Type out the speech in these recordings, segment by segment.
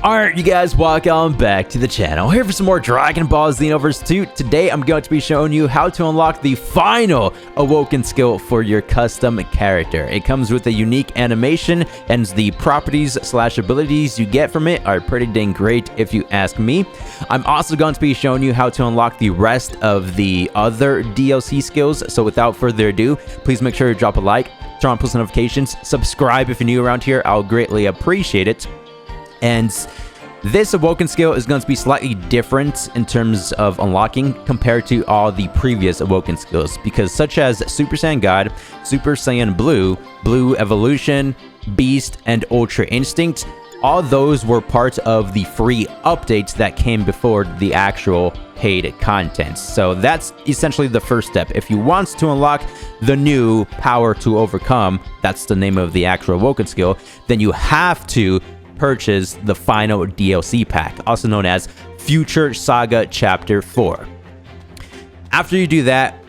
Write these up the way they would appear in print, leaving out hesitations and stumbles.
Alright, you guys, welcome back to the channel. Here for some more Dragon Ball Xenoverse 2. Today, I'm going to be showing you how to unlock the final Awoken skill for your custom character. It comes with a unique animation, and the properties/abilities you get from it are pretty dang great if you ask me. I'm also going to be showing you how to unlock the rest of the other DLC skills. So without further ado, please make sure to drop a like, turn on post notifications, subscribe if you're new around here. I'll greatly appreciate it. And this Awoken skill is going to be slightly different in terms of unlocking compared to all the previous Awoken skills, because such as Super Saiyan God, Super Saiyan Blue, Blue Evolution, Beast, and Ultra Instinct, all those were part of the free updates that came before the actual paid content. So that's essentially the first step. If you want to unlock the new Power to Overcome, that's the name of the actual Awoken skill, then you have to purchase the final DLC pack, also known as Future Saga Chapter 4. After you do that,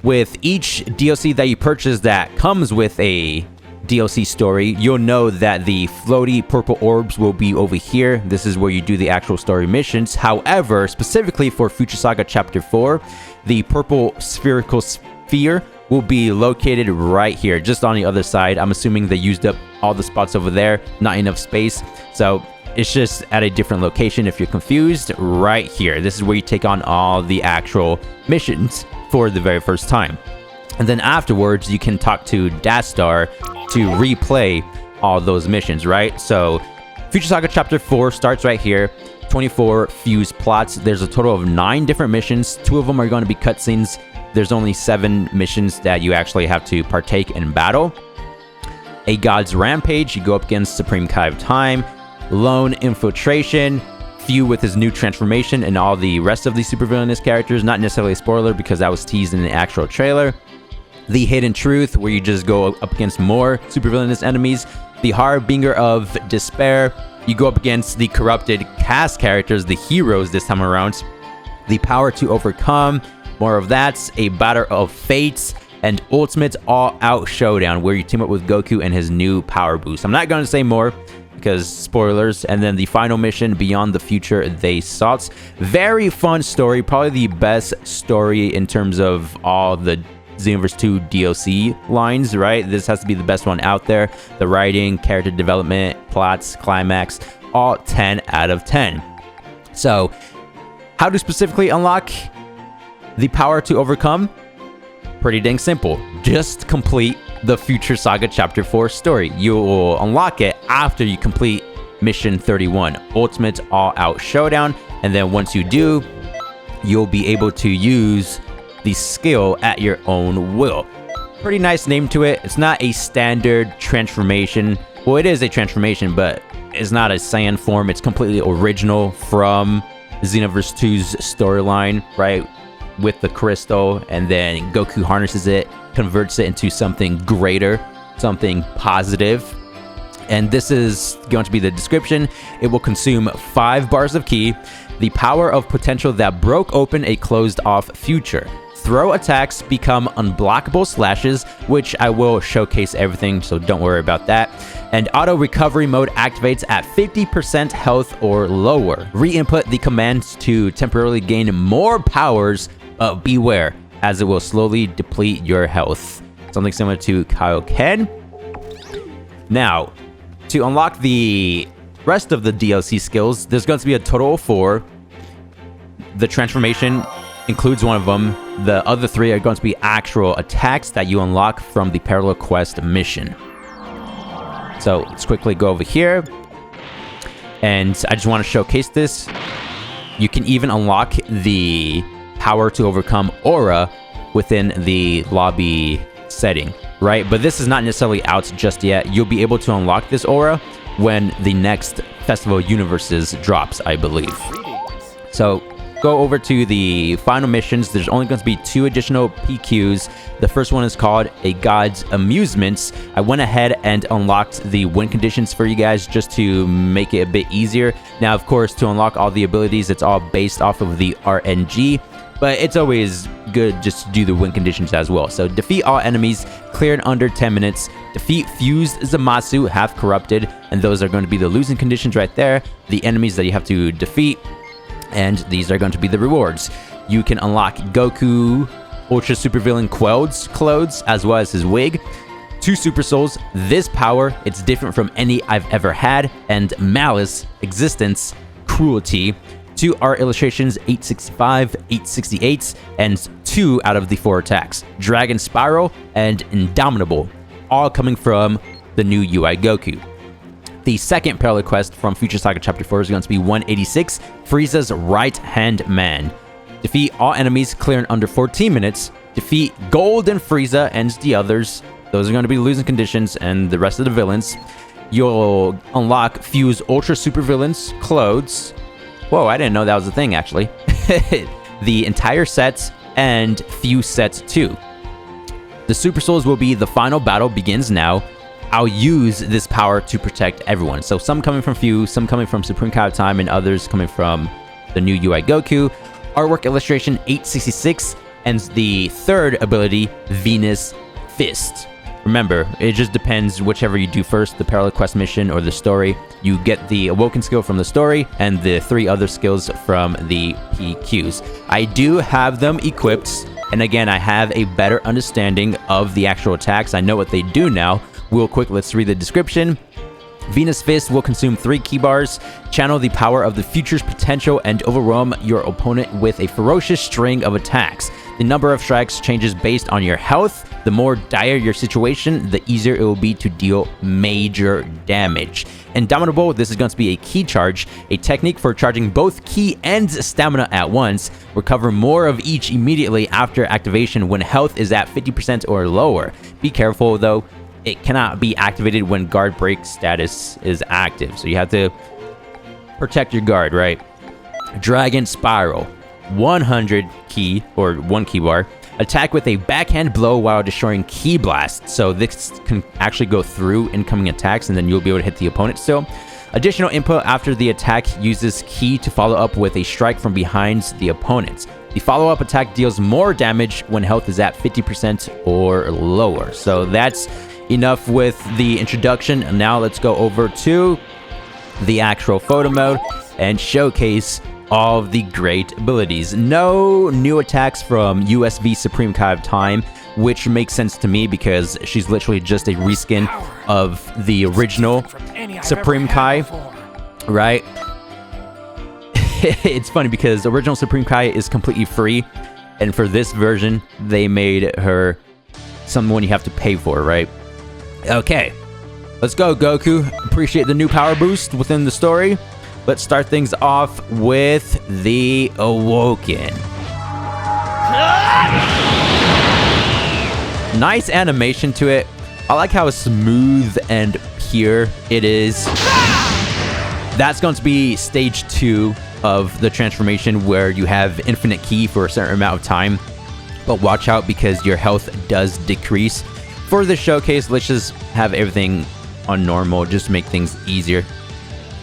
with each DLC that you purchase that comes with a DLC story, you'll know that the floaty purple orbs will be over here. This is where you do the actual story missions. However, specifically for Future Saga Chapter 4, the purple spherical sphere will be located right here, just on the other side. I'm assuming they used up all the spots over there, not enough space. So it's just at a different location if you're confused, right here. This is where you take on all the actual missions for the very first time. And then afterwards, you can talk to Dastar to replay all those missions, right? So Future Saga Chapter 4 starts right here. 24 fuse plots. There's a total of 9 different missions. 2 of them are going to be cutscenes. There's only 7 missions that you actually have to partake in battle. A God's Rampage, you go up against Supreme Kai of Time. Lone Infiltration, Few with his new transformation, and all the rest of the supervillainous characters. Not necessarily a spoiler because that was teased in the actual trailer. The Hidden Truth, where you just go up against more supervillainous enemies. The Harbinger of Despair, you go up against the corrupted cast characters, the heroes this time around. The Power to Overcome, more of that. A Battle of Fates, and Ultimate All-Out Showdown, where you team up with Goku and his new power boost. I'm not going to say more because spoilers. And then the final mission, Beyond the Future They Sought. Very fun story, probably the best story in terms of all the Xenoverse 2 DLC lines, right? This has to be the best one out there. The writing, character development, plots, climax, all 10 out of 10. So, how to specifically unlock the Power to Overcome? Pretty dang simple. Just complete the Future Saga Chapter 4 story. You will unlock it after you complete Mission 31, Ultimate All-Out Showdown. And then once you do, you'll be able to use the skill at your own will. Pretty nice name to it. It's not a standard transformation. Well, it is a transformation, but it's not a Saiyan form. It's completely original from Xenoverse 2's storyline, right? With the crystal, and then Goku harnesses it, converts it into something greater, something positive. And this is going to be the description. It will consume 5 bars of ki, the power of potential that broke open a closed off future. Throw attacks become unblockable slashes, which I will showcase everything, so don't worry about that. And auto recovery mode activates at 50% health or lower. Re-input the commands to temporarily gain more powers, but beware, as it will slowly deplete your health. Something similar to Kaioken. Now, to unlock the rest of the DLC skills, there's going to be a total of 4. The transformation includes one of them. The other 3 are going to be actual attacks that you unlock from the Parallel Quest mission. So let's quickly go over here. And I just want to showcase this. You can even unlock the Power to Overcome aura within the lobby setting, right? But this is not necessarily out just yet. You'll be able to unlock this aura when the next Festival Universes drops, I believe. So go over to the final missions. There's only going to be 2 additional PQs. The first one is called A God's Amusements. I went ahead and unlocked the win conditions for you guys just to make it a bit easier. Now, of course, to unlock all the abilities, it's all based off of the RNG, but it's always good just to do the win conditions as well. So defeat all enemies, clear in under 10 minutes, Defeat Fused Zamasu, half corrupted, and those are going to be the losing conditions right there, the enemies that you have to defeat, and these are going to be the rewards. You can unlock Goku Ultra Supervillain clothes, as well as his wig. 2 Super Souls, this power, it's different from any I've ever had, and Malice, Existence, Cruelty. 2 art illustrations, 865, 868, and 2 out of the 4 attacks. Dragon Spiral and Indomitable, all coming from the new UI Goku. The second parallel quest from Future Saga Chapter 4 is going to be 186, Frieza's Right-Hand Man. Defeat all enemies clear in under 14 minutes. Defeat Golden Frieza and the others. Those are going to be losing conditions and the rest of the villains. You'll unlock Fuse Ultra Super Villains clothes. Whoa, I didn't know that was a thing, actually. The entire set and Fuse sets too. The Super Souls will be the final battle begins now. I'll use this power to protect everyone. So some coming from Fuse, some coming from Supreme Kai of Time, and others coming from the new UI Goku. Artwork illustration 866, and the third ability, Venus Fist. Remember, it just depends whichever you do first, the parallel quest mission or the story. You get the Awoken skill from the story and the 3 other skills from the PQs. I do have them equipped, and again, I have a better understanding of the actual attacks. I know what they do now. Real quick, let's read the description. Venus Fist will consume 3 key bars, channel the power of the future's potential, and overwhelm your opponent with a ferocious string of attacks. The number of strikes changes based on your health. The more dire your situation, the easier it will be to deal major damage. Indomitable, this is going to be a key charge, a technique for charging both ki and stamina at once. Recover more of each immediately after activation when health is at 50% or lower. Be careful though, it cannot be activated when guard break status is active. So you have to protect your guard, right? Dragon Spiral, 100 ki or 1 key bar. Attack with a backhand blow while destroying Ki Blast. So this can actually go through incoming attacks and then you'll be able to hit the opponent still. Additional input after the attack uses Ki to follow up with a strike from behind the opponent. The follow-up attack deals more damage when health is at 50% or lower. So that's enough with the introduction. Now let's go over to the actual photo mode and showcase all of the great abilities. No new attacks from USV Supreme Kai of Time, which makes sense to me because she's literally just a reskin of the original Supreme Kai, right? It's funny because original Supreme Kai is completely free, and for this version, they made her someone you have to pay for, right? Okay, let's go, Goku. Appreciate the new power boost within the story. Let's start things off with the Awoken. Nice animation to it. I like how smooth and pure it is. That's going to be stage 2 of the transformation where you have infinite ki for a certain amount of time. But watch out because your health does decrease. For the showcase, let's just have everything on normal just to make things easier.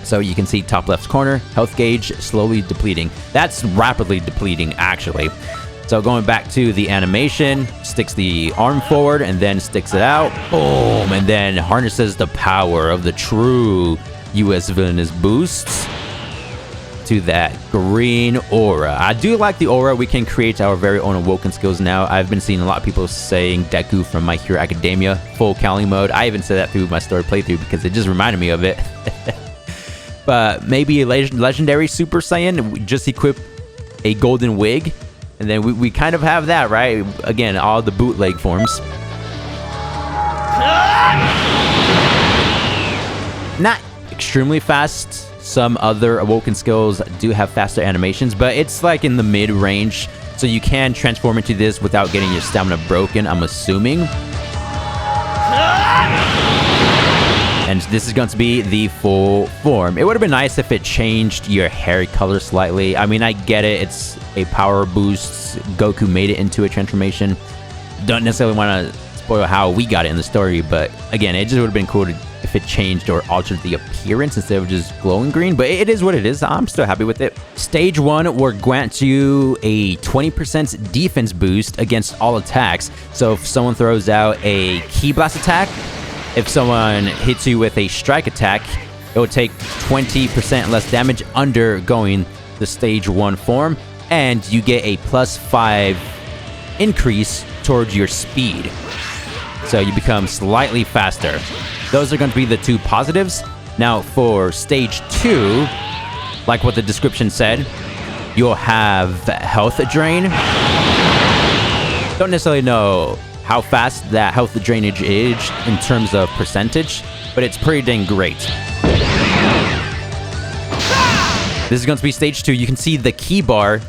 So you can see top left corner, health gauge slowly depleting. That's rapidly depleting, actually. So going back to the animation, sticks the arm forward and then sticks it out. Boom! And then harnesses the power of the true US Villainous boosts to that green aura. I do like the aura. We can create our very own Awoken skills now. I've been seeing a lot of people saying Deku from My Hero Academia, full Kali mode. I even said that through my story playthrough because it just reminded me of it. But maybe a legendary Super Saiyan, we just equip a golden wig, and then we kind of have that, right? Again, all the bootleg forms. Not extremely fast. Some other Awoken skills do have faster animations, but it's like in the mid-range, so you can transform into this without getting your stamina broken, I'm assuming. And this is going to be the full form. It would have been nice if it changed your hair color slightly. I mean, I get it. It's a power boost. Goku made it into a transformation. Don't necessarily want to spoil how we got it in the story, but again, it just would have been cool if it changed or altered the appearance instead of just glowing green. But it is what it is. I'm still happy with it. Stage 1 will grant you a 20% defense boost against all attacks. So if someone throws out a Ki Blast attack, if someone hits you with a strike attack, it will take 20% less damage undergoing the stage 1 form, and you get a +5 increase towards your speed. So you become slightly faster. Those are going to be the 2 positives. Now for stage 2, like what the description said, you'll have health drain. Don't necessarily know how fast that health drainage is in terms of percentage, but it's pretty dang great. This is going to be stage 2. You can see the key bar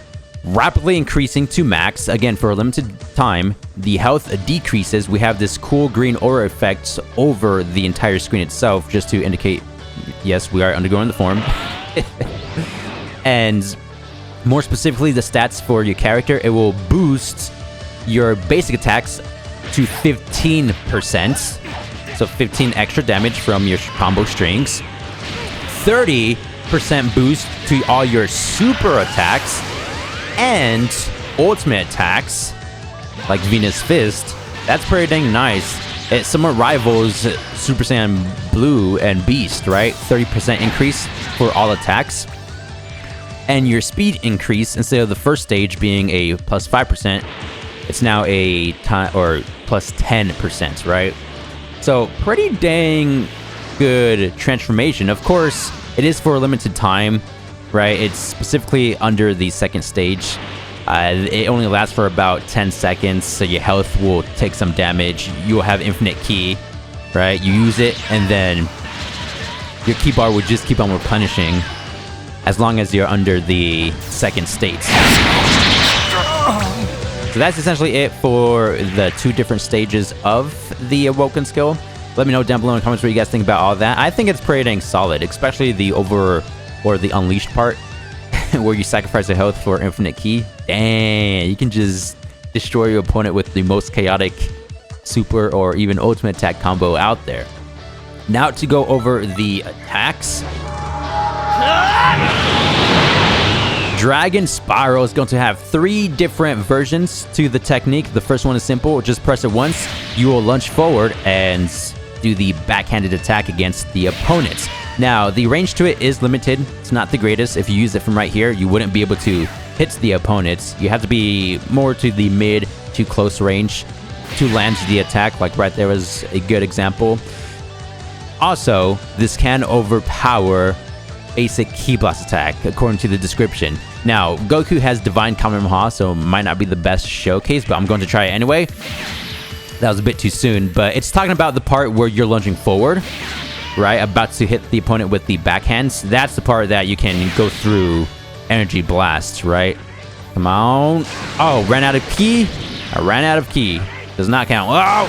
rapidly increasing to max. Again, for a limited time, the health decreases. We have this cool green aura effect over the entire screen itself, just to indicate, yes, we are undergoing the form. And more specifically, the stats for your character, it will boost your basic attacks to 15%. So 15 extra damage from your combo strings. 30% boost to all your super attacks and ultimate attacks, like Venus Fist. That's pretty dang nice. It somewhat rivals Super Saiyan Blue and Beast, right? 30% increase for all attacks. And your speed increase, instead of the first stage being a +5%, it's now a +10%, right? So pretty dang good transformation. Of course, it is for a limited time, right? It's specifically under the second stage. It only lasts for about 10 seconds, so your health will take some damage. You'll have infinite ki, right? You use it, and then your ki bar would just keep on replenishing as long as you're under the second state. So that's essentially it for the 2 different stages of the Awoken skill. Let me know down below in the comments what you guys think about all that. I think it's pretty dang solid, especially the the unleashed part, where you sacrifice your health for infinite ki. Dang, you can just destroy your opponent with the most chaotic super or even ultimate attack combo out there. Now to go over the attacks. Dragon Spiral is going to have 3 different versions to the technique. The first one is simple. Just press it once. You will lunge forward and do the backhanded attack against the opponents. Now, the range to it is limited. It's not the greatest. If you use it from right here, you wouldn't be able to hit the opponents. You have to be more to the mid to close range to land the attack. Like right there was a good example. Also, this can overpower basic Ki Blast attack, according to the description. Now, Goku has Divine Kamehameha, so it might not be the best showcase, but I'm going to try it anyway. That was a bit too soon, but it's talking about the part where you're lunging forward, right? About to hit the opponent with the backhands. That's the part that you can go through Energy Blast, right? Come on. Oh, ran out of Ki? I ran out of Ki. Does not count. Oh!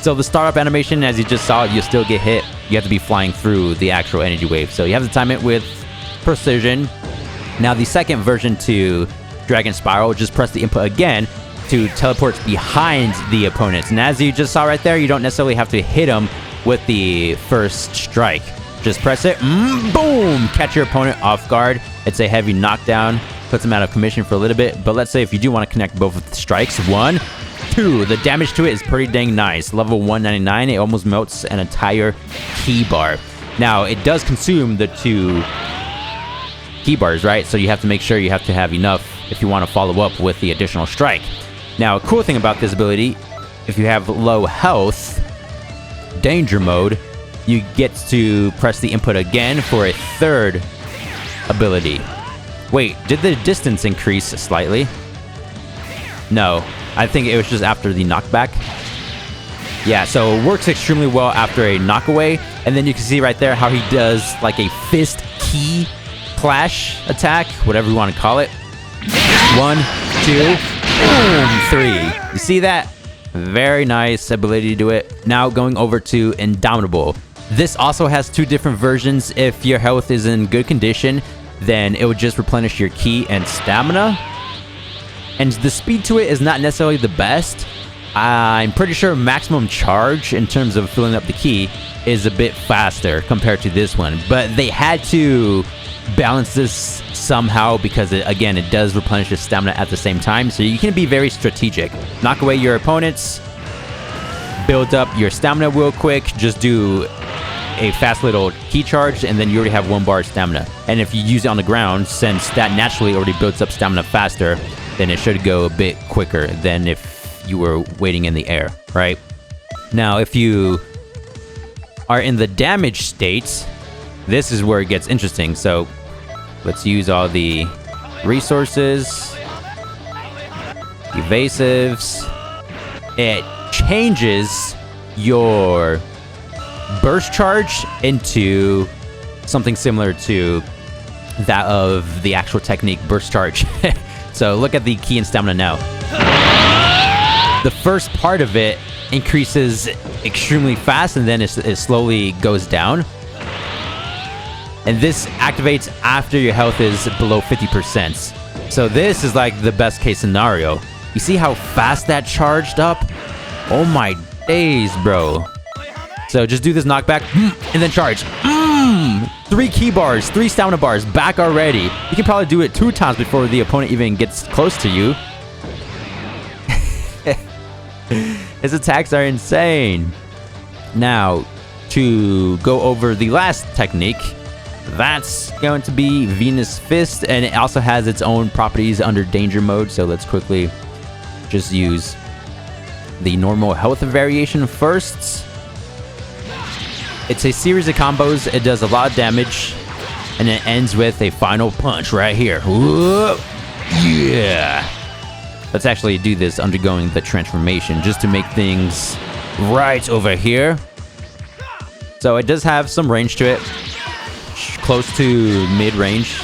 So the startup animation, as you just saw, you still get hit. You have to be flying through the actual energy wave. So you have to time it with precision. Now the second version to Dragon Spiral, just press the input again to teleport behind the opponents. And as you just saw right there, you don't necessarily have to hit them with the first strike. Just press it, boom, catch your opponent off guard. It's a heavy knockdown, puts them out of commission for a little bit. But let's say if you do want to connect both of the strikes, 1, 2, the damage to it is pretty dang nice. Level 199, it almost melts an entire Ki bar. Now, it does consume the 2 Ki bars, right? So you have to make sure you have to have enough if you want to follow up with the additional strike. Now, a cool thing about this ability, if you have low health, danger mode, you get to press the input again for a 3rd ability. Wait, did the distance increase slightly? No, I think it was just after the knockback. Yeah, so it works extremely well after a knockaway. And then you can see right there how he does like a fist ki clash attack, whatever you want to call it. 1, 2, boom, 3. You see that? Very nice ability to do it. Now going over to Indomitable. This also has 2 different versions. If your health is in good condition, then it would just replenish your ki and stamina. And the speed to it is not necessarily the best. I'm pretty sure maximum charge in terms of filling up the ki is a bit faster compared to this one. But they had to balance this somehow because, again, it does replenish your stamina at the same time. So you can be very strategic. Knock away your opponents, build up your stamina real quick. Just do a fast little key charge, and then you already have 1 bar of stamina. And if you use it on the ground, since that naturally already builds up stamina faster, then it should go a bit quicker than if you were waiting in the air, right? Now, if you are in the damage state, this is where it gets interesting. So let's use all the resources, evasives. It changes your burst charge into something similar to that of the actual technique burst charge. So look at the key and stamina now. The first part of it increases extremely fast, and then it slowly goes down. And this activates after your health is below 50%. So this is like the best case scenario. You see how fast that charged up? Oh my days, bro. So just do this knockback, and then charge. 3 key bars, 3 stamina bars, back already. You can probably do it 2 times before the opponent even gets close to you. His attacks are insane. Now, to go over the last technique, that's going to be Venus Fist, and it also has its own properties under danger mode. So let's quickly just use the normal health variation first. It's a series of combos. It does a lot of damage, and it ends with a final punch right here. Whoa. Yeah. Let's actually do this undergoing the transformation just to make things right over here. So it does have some range to it, close to mid-range.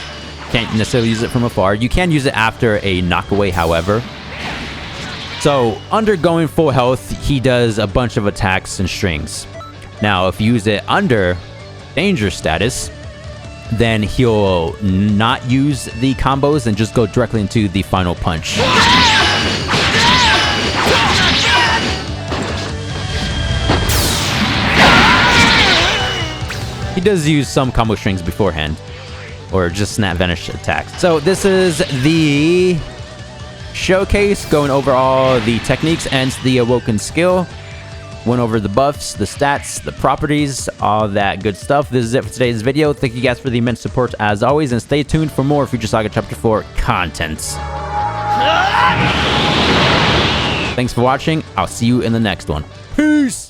Can't necessarily use it from afar. You can use it after a knockaway, however. So undergoing full health, he does a bunch of attacks and strings. Now, if you use it under danger status, then he'll not use the combos and just go directly into the final punch. He does use some combo strings beforehand, or just snap vanish attacks. So this is the showcase, going over all the techniques and the Awoken skill. Went over the buffs, the stats, the properties, all that good stuff. This is it for today's video. Thank you guys for the immense support as always, and stay tuned for more Future Saga Chapter 4 content. Thanks for watching. I'll see you in the next one. Peace!